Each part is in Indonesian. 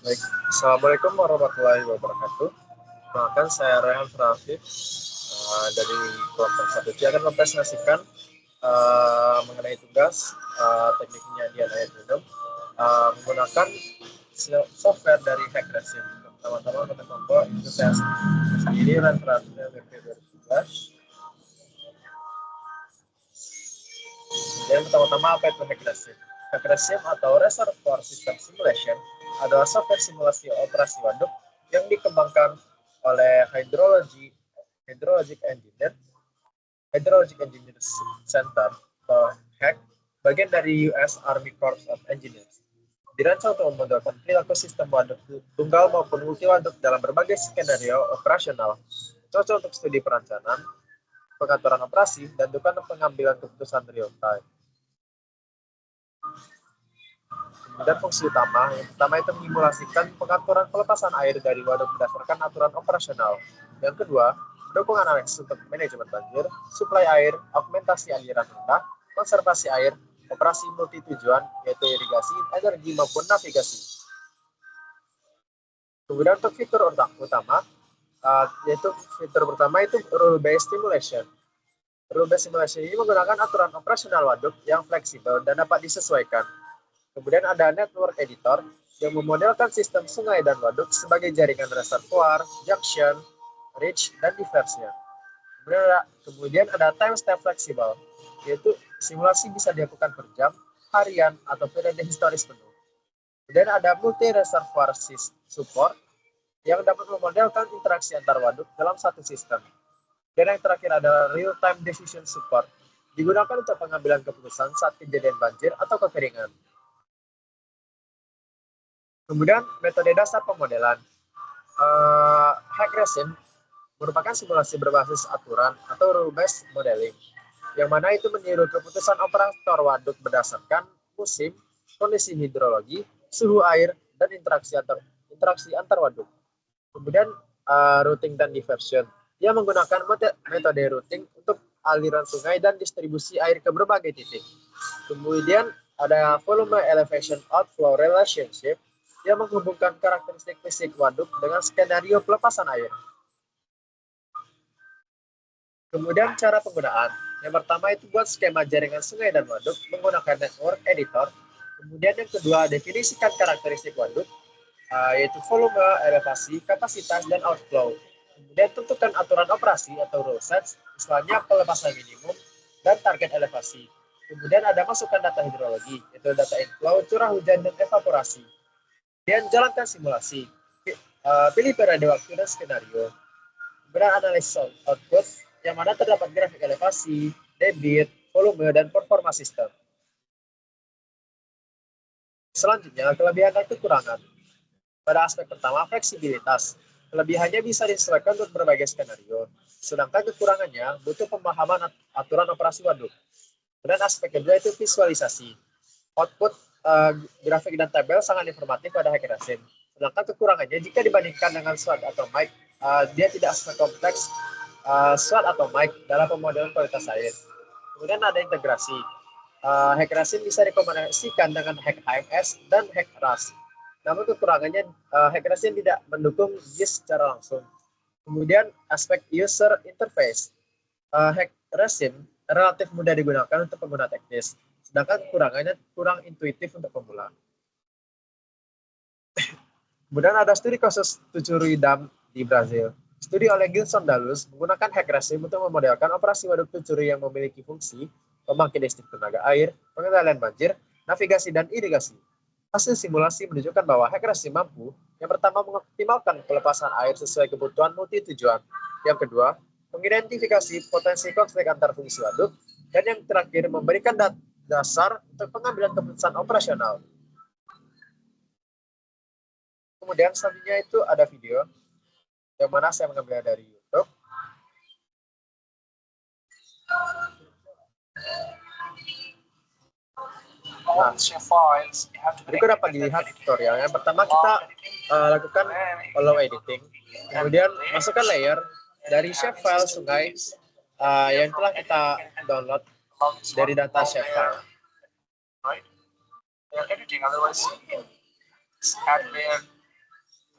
Baik, Assalamualaikum warahmatullahi wabarakatuh. Perkenalkan, saya Rehan Rafif dari kelompok 1C akan mempresentasikan mengenai tugas teknik penyajian air minum menggunakan software dari Hackresim. Pertama-tama kita membawa itu saya sendiri referensinya WP 2017. Dan pertama-tama apa itu Hackresim? Hackresim atau Reservoir System Simulation adalah software simulasi operasi waduk yang dikembangkan oleh Hydrologic Engineer Center atau HAC, bagian dari US Army Corps of Engineers. Dirancang untuk memodelkan perilaku sistem waduk tunggal maupun multi waduk dalam berbagai skenario operasional, cocok untuk studi perencanaan, pengaturan operasi, dan juga pengambilan keputusan real time. Kemudian fungsi utama, yang pertama itu menyimulasikan pengaturan pelepasan air dari waduk berdasarkan aturan operasional. Yang kedua, mendukung analisis untuk manajemen banjir, suplai air, augmentasi aliran rendah, konservasi air, operasi multi tujuan, yaitu irigasi, energi maupun navigasi. Kemudian untuk fitur utama, yaitu fitur pertama itu rule-based simulation. Rule-based simulation ini menggunakan aturan operasional waduk yang fleksibel dan dapat disesuaikan. Kemudian ada network editor yang memodelkan sistem sungai dan waduk sebagai jaringan reservoir, junction, ridge, dan diversion. Kemudian ada time step fleksibel, yaitu simulasi bisa dilakukan per jam, harian, atau periode historis penuh. Kemudian ada multi reservoir support yang dapat memodelkan interaksi antar waduk dalam satu sistem. Dan yang terakhir adalah real time decision support, digunakan untuk pengambilan keputusan saat kejadian banjir atau kekeringan. Kemudian metode dasar pemodelan. Hackresim merupakan simulasi berbasis aturan atau rule-based modeling, yang mana itu meniru keputusan operator waduk berdasarkan musim, kondisi hidrologi, suhu air, dan interaksi antar waduk. Kemudian routing dan diversion, yang menggunakan metode routing untuk aliran sungai dan distribusi air ke berbagai titik. Kemudian ada volume elevation outflow relationship, yang menghubungkan karakteristik fisik waduk dengan skenario pelepasan air. Kemudian cara penggunaan. Yang pertama itu buat skema jaringan sungai dan waduk menggunakan network editor. Kemudian yang kedua, definisikan karakteristik waduk, yaitu volume, elevasi, kapasitas, dan outflow. Kemudian tentukan aturan operasi atau rule sets, misalnya pelepasan minimum dan target elevasi. Kemudian ada masukkan data hidrologi, yaitu data inflow, curah hujan, dan evaporasi. Kemudian jalankan simulasi, pilih periode waktu dan skenario. Kemudian analisis output, yang mana terdapat grafik elevasi, debit, volume, dan performa sistem. Selanjutnya, kelebihan dan kekurangan. Pada aspek pertama, fleksibilitas. Kelebihannya bisa disesuaikan untuk berbagai skenario, sedangkan kekurangannya butuh pemahaman aturan operasi waduk. Dan aspek kedua itu visualisasi. Output grafik dan tabel sangat informatif pada Hackresim. Sedangkan kekurangannya jika dibandingkan dengan SWOT atau MIC, dia tidak sekompleks SWOT atau MIC dalam pemodelan kualitas air. Kemudian ada integrasi. Hackresim bisa dikombinasikan dengan Hack HMS dan Hack RAS. Namun kekurangannya Hackresim tidak mendukung GIS secara langsung. Kemudian aspek user interface. Hackresim relatif mudah digunakan untuk pengguna teknis, sedangkan kekurangannya kurang intuitif untuk pemula. Kemudian ada studi kasus Tucuri Dam di Brazil. Studi oleh Gilson Dalus menggunakan Hackresim untuk memodelkan operasi waduk Tucuri yang memiliki fungsi pembangkit listrik tenaga air, pengendalian banjir, navigasi, dan irigasi. Hasil simulasi menunjukkan bahwa Hackresim mampu yang pertama mengoptimalkan pelepasan air sesuai kebutuhan multi tujuan. Yang kedua, mengidentifikasi potensi konflik antar fungsi waduk, dan yang terakhir memberikan dasar untuk pengambilan keputusan operasional. Kemudian selanjutnya itu ada video yang mana saya mengambil dari YouTube. Nah, berikut dapat dilihat tutorial. Yang pertama kita lakukan follow editing, kemudian masukkan layer dari shapefile sungai yang telah kita download dari data shapefile.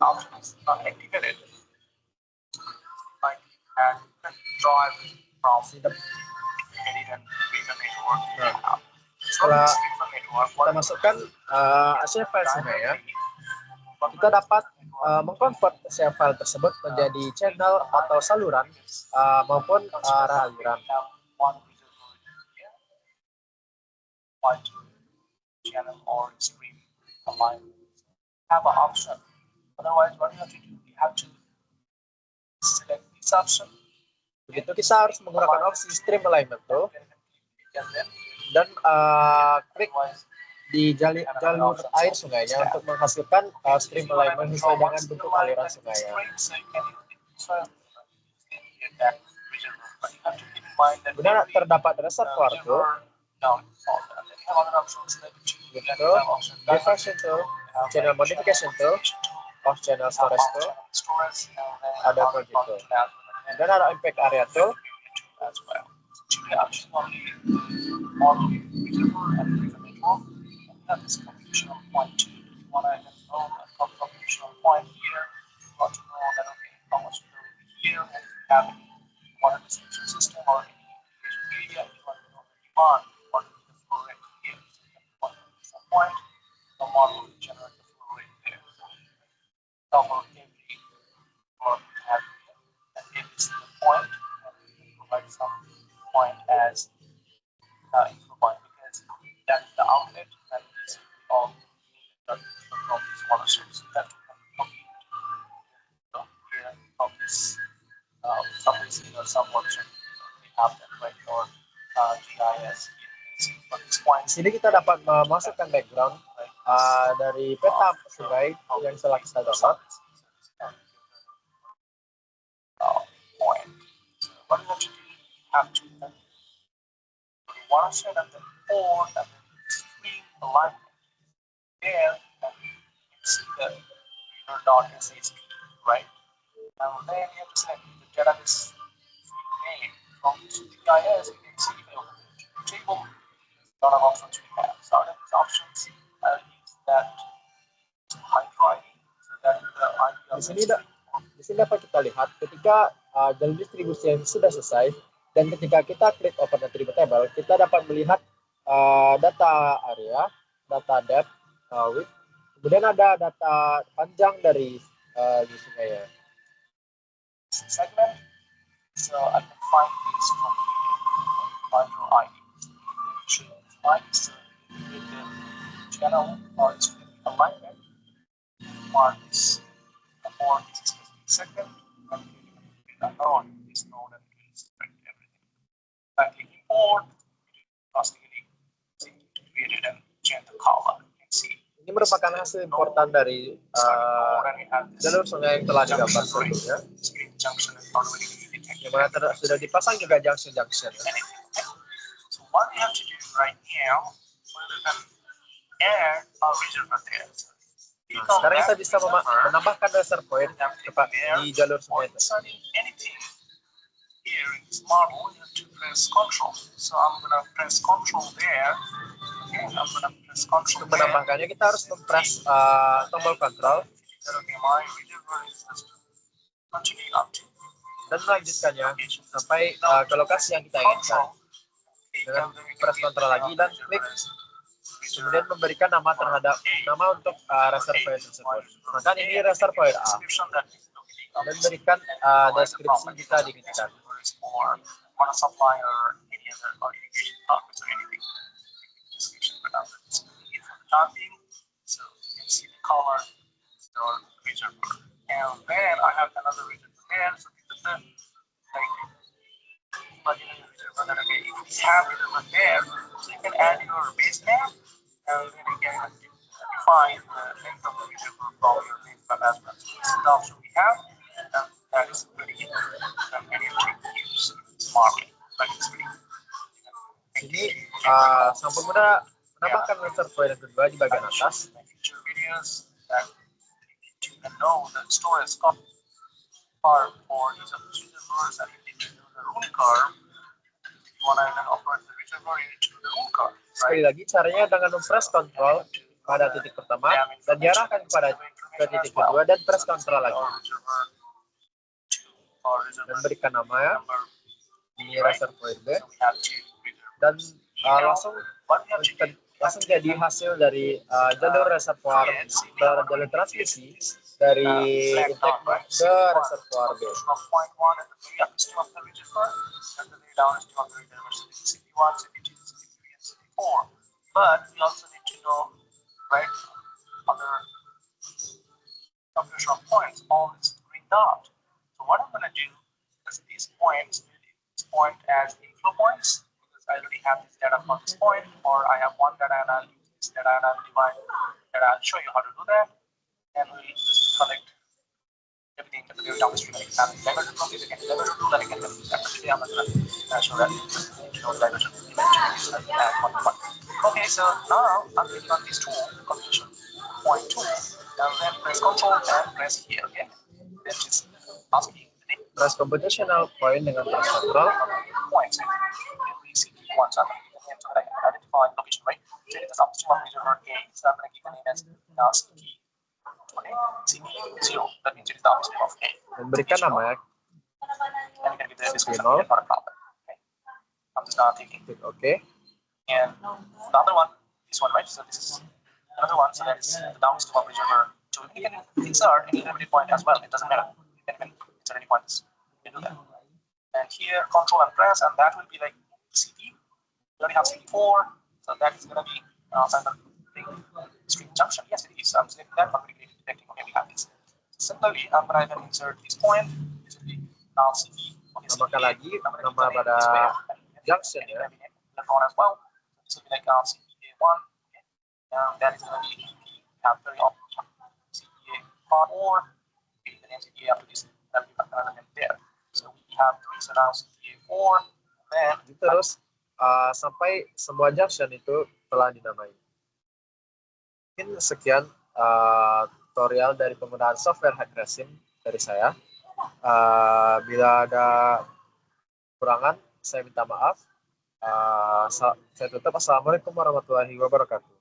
option is not activated. Like add draw from edit and region network. Setelah kita masukkan save file sungai ya, kita dapat mengkonvert save file tersebut menjadi channel atau saluran maupun arah aliran. Channel or stream alignment. Have an option. Otherwise, what you have to do, you have to select this option. Begitu kita harus menggunakan opsi stream alignment tuh, dan klik di jalur air sungainya untuk menghasilkan stream alignment sesuai dengan bentuk aliran sungainya. Kemudian terdapat reservoir tuh, gitu, diversion tuh, channel modification tuh, off channel storage tuh, ada begitu. Dan ada impact area tuh. Di sini kita dapat memasukkan background dari peta sungai yang telah kita download. Di sini dapat kita lihat ketika jalur distribusi yang sudah selesai dan ketika kita klik open attribute table, kita dapat melihat data area, data depth, width, kemudian ada data panjang dari sungainya. Segment, so I can find this from hydro ID. With the channel or alignment, mark this or this segment, and unknown is known and inspect everything. By clicking import, automatically created and change the color. You can see. Ini merupakan hasil importan dari jalur sungai yang telah digambar sebelumnya, yang mana sudah dipasang juga junction-junction. So what we have to do right now, we can add a reservoir there. Sekarang kita bisa menambahkan reservoir tepat di jalur sungai itu. Here in this model, you have to press Control. So I'm gonna press Control there. Okay, I'm gonna press Control. Untuk menambahkannya kita harus mempres tombol Control. Okay, my reservoir is continuing up to. Dan melanjutkannya sampai ke lokasi yang kita inginkan. Dengan press Control lagi dan klik, kemudian memberikan nama untuk reservoir tersebut. Maka ini reservoir A. Dan berikan deskripsi jika diinginkan. And then I have another reservoir there. So this is the okay, if you have reservoir there, so you can add your base map, and then you can define the length of the reservoir from your base map as well. So this is the option we have, and that is pretty easy. And you can use smartly, but it's pretty. Ini sang pengguna menambahkan reservoir yang kedua di bagian atas. Future videos that you can know the storage cost for these reservoirs and into the room curve. You want to operate the reservoir into the room curve. Sekali lagi caranya dengan mempress Control pada titik pertama dan diarahkan kepada ke titik kedua dan press Ctrl lagi. Reservoir 2 or Dan reservoir berikan nama ya, number. ini reservoir B. So we have two reservoir. Dan langsung What we have to do, langsung jadi hasil dari jalur reservoir jalur transmisi dari intake ke reservoir B. of point 1 at the very upstream of the reservoir and the very downstream of the reservoir. So this is CP1, CP2, CP3, and CP4. But we also need to know, right, other combination of points, all this green dot. So what I'm going to do is these points, this point as inflow points, because I already have this data for this point, or I have one data and I'll use this data and I'll divide, and I'll show you how to do that, and we'll just collect everything at the very downstream. And you can have diversion from this, you can diversion tool, and you can after today I'm going to show that diversion eventually add one to one. Okay, so now I'm clicking on this tool, combination point 2, and then press Control and press here, okay? Then just asking the name Press computational point dengan press Ctrl. points. Every CP one, so I'm going to give the name so that I can identify the location, right? So it is upstream of reservoir A, so I'm going to give the name as CP. Okay, CP0, that means it is the upstream of A. Dan berikan nama ya, And you can give the description here, not a problem. Okay, I'm just taking. klik OK. And the other one, this one, right? So this is another one, so that is the downstream of reservoir 2. You can insert any limited point as well, it doesn't matter. You can even insert any points. You can do that. And here, Control and press, and that will be like CP. We already have CP4, so that is going to be kind of big string junction. Yes, it is. I'm selecting that for detecting. Okay, we have this. Similarly, I'm going to insert this point. This will be now CP. Okay, Namakan lagi nama pada junction ya. On as well. This will be like CPA1, okay? And that is going to be have very often CPA part or the name CPA after this, that will be another name there. So we have 3, so now CPA4, then Terus sampai semua junction itu telah dinamai. Mungkin sekian tutorial dari penggunaan software HackResim dari saya. Bila ada kekurangan, saya minta maaf. Saya tutup. Assalamualaikum warahmatullahi wabarakatuh.